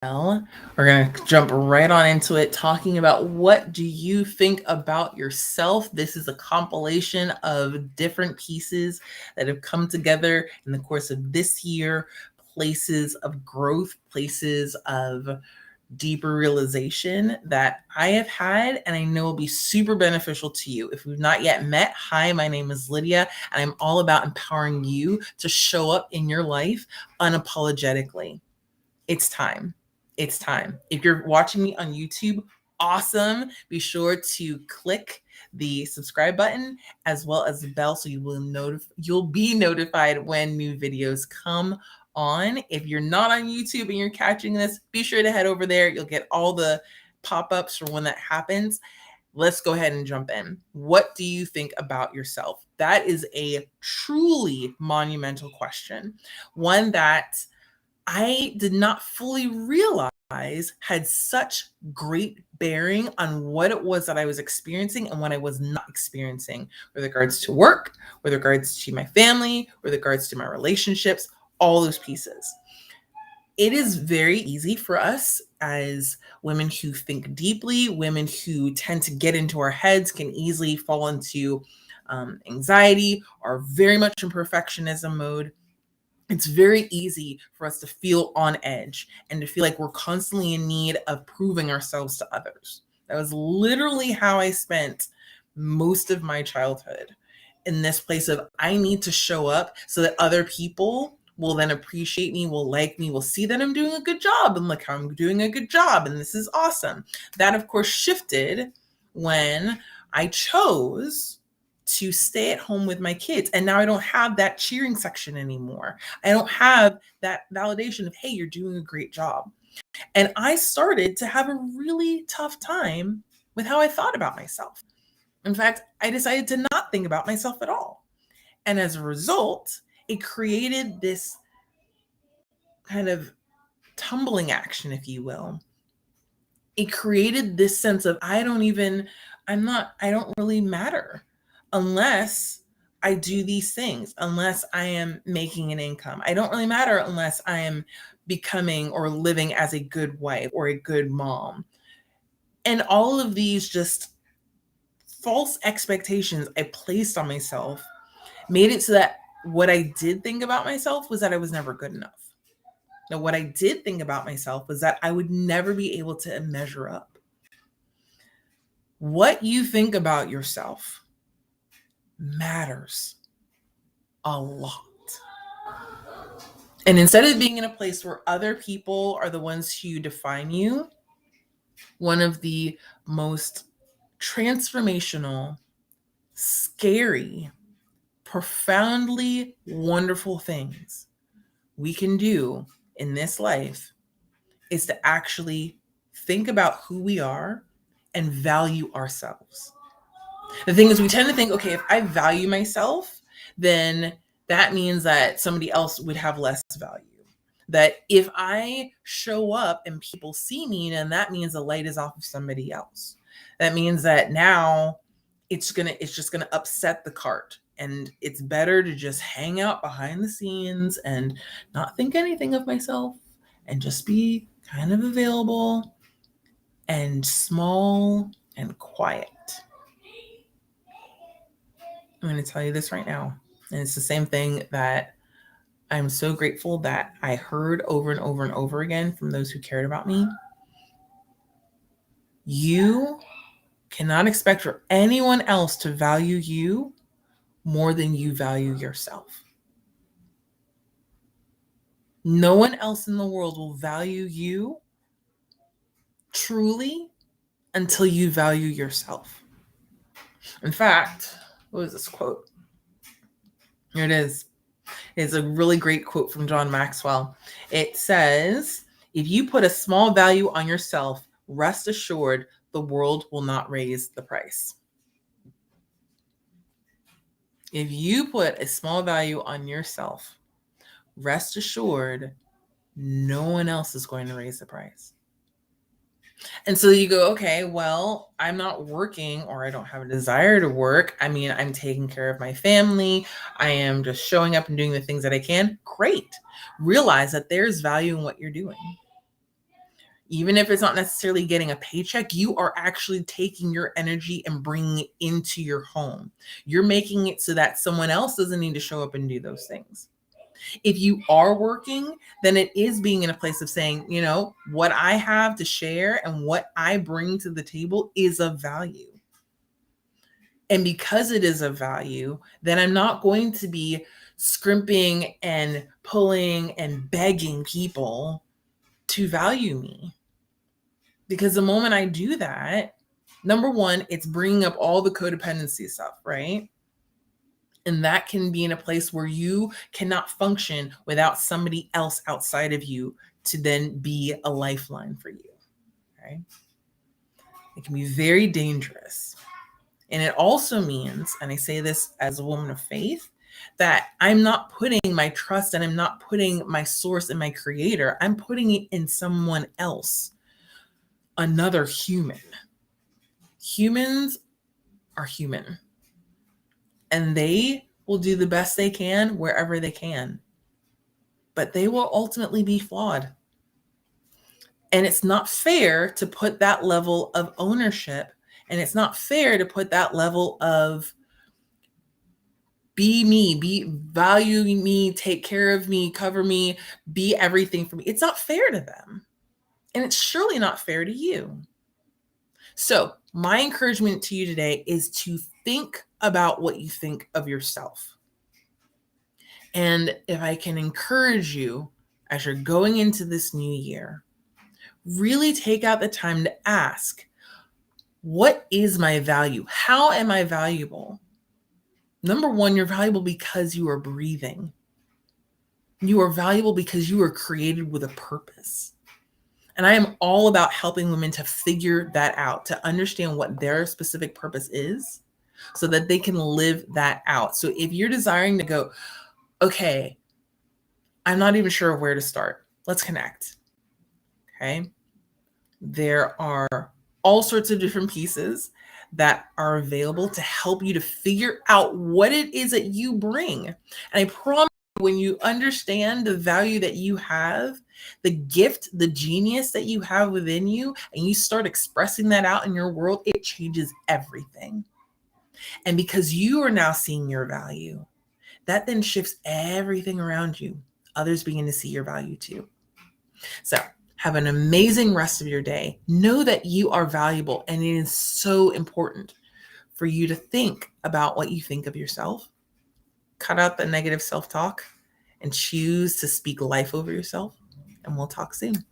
Well, we're going to jump right on into it, talking about what do you think about yourself. This is a compilation of different pieces that have come together in the course of this year, places of growth, places of deeper realization that I have had and I know will be super beneficial to you. If we've not yet met, hi, my name is Lydia, and I'm all about empowering you to show up in your life unapologetically. It's time. It's time. If you're watching me on YouTube, awesome. Be sure to click the subscribe button as well as the bell so you'll be notified when new videos come on. If you're not on YouTube and you're catching this, be sure to head over there. You'll get all the pop-ups for when that happens. Let's go ahead and jump in. What do you think about yourself? That is a truly monumental question. One that I did not fully realize had such great bearing on what it was that I was experiencing and what I was not experiencing with regards to work, with regards to my family, with regards to my relationships, all those pieces. It is very easy for us as women who think deeply, women who tend to get into our heads, can easily fall into anxiety, are very much in perfectionism mode. It's very easy for us to feel on edge and to feel like we're constantly in need of proving ourselves to others. That was literally how I spent most of my childhood, in this place of I need to show up so that other people will then appreciate me, will like me, will see that I'm doing a good job, and look how I'm doing a good job, and this is awesome. That, of course, shifted when I chose to stay at home with my kids. And now I don't have that cheering section anymore. I don't have that validation of, hey, you're doing a great job. And I started to have a really tough time with how I thought about myself. In fact, I decided to not think about myself at all. And as a result, it created this kind of tumbling action, if you will. It created this sense of I don't really matter unless I do these things, unless I am making an income. I don't really matter unless I am becoming or living as a good wife or a good mom. And all of these just false expectations I placed on myself made it so that what I did think about myself was that I was never good enough. Now, what I did think about myself was that I would never be able to measure up. What you think about yourself matters a lot. And instead of being in a place where other people are the ones who define you, one of the most transformational, scary, profoundly wonderful things we can do in this life is to actually think about who we are and value ourselves. The thing is, we tend to think, okay, if I value myself, then that means that somebody else would have less value. That if I show up and people see me, then that means the light is off of somebody else. That means that now it's just gonna upset the cart. And it's better to just hang out behind the scenes and not think anything of myself and just be kind of available and small and quiet. I'm going to tell you this right now. And it's the same thing that I'm so grateful that I heard over and over and over again from those who cared about me. You cannot expect for anyone else to value you more than you value yourself. No one else in the world will value you truly until you value yourself. In fact, what was this quote? Here it is. It's a really great quote from John Maxwell. It says, if you put a small value on yourself, rest assured the world will not raise the price. If you put a small value on yourself, rest assured no one else is going to raise the price. And so you go, okay, well, I'm not working or I don't have a desire to work. I mean, I'm taking care of my family. I am just showing up and doing the things that I can. Great. Realize that there's value in what you're doing. Even if it's not necessarily getting a paycheck, you are actually taking your energy and bringing it into your home. You're making it so that someone else doesn't need to show up and do those things. If you are working, then it is being in a place of saying, you know, what I have to share and what I bring to the table is of value. And because it is of value, then I'm not going to be scrimping and pulling and begging people to value me. Because the moment I do that, number one, it's bringing up all the codependency stuff, right? And that can be in a place where you cannot function without somebody else outside of you to then be a lifeline for you, right? It can be very dangerous. And it also means, and I say this as a woman of faith, that I'm not putting my trust and I'm not putting my source in my creator. I'm putting it in someone else, another human. Humans are human. And they will do the best they can wherever they can. But they will ultimately be flawed. And it's not fair to put that level of ownership, and it's not fair to put that level of be me, be value me, take care of me, cover me, be everything for me. It's not fair to them. And it's surely not fair to you. So my encouragement to you today is to think about what you think of yourself. And if I can encourage you as you're going into this new year, really take out the time to ask, what is my value? How am I valuable? Number one, you're valuable because you are breathing. You are valuable because you are created with a purpose. And I am all about helping women to figure that out, to understand what their specific purpose is so that they can live that out. So if you're desiring to go, okay, I'm not even sure where to start, let's connect. Okay. There are all sorts of different pieces that are available to help you to figure out what it is that you bring. And I promise you, when you understand the value that you have, the gift, the genius that you have within you, and you start expressing that out in your world, it changes everything. And because you are now seeing your value, that then shifts everything around you. Others begin to see your value too. So have an amazing rest of your day. Know that you are valuable, and it is so important for you to think about what you think of yourself. Cut out the negative self-talk and choose to speak life over yourself. And we'll talk soon.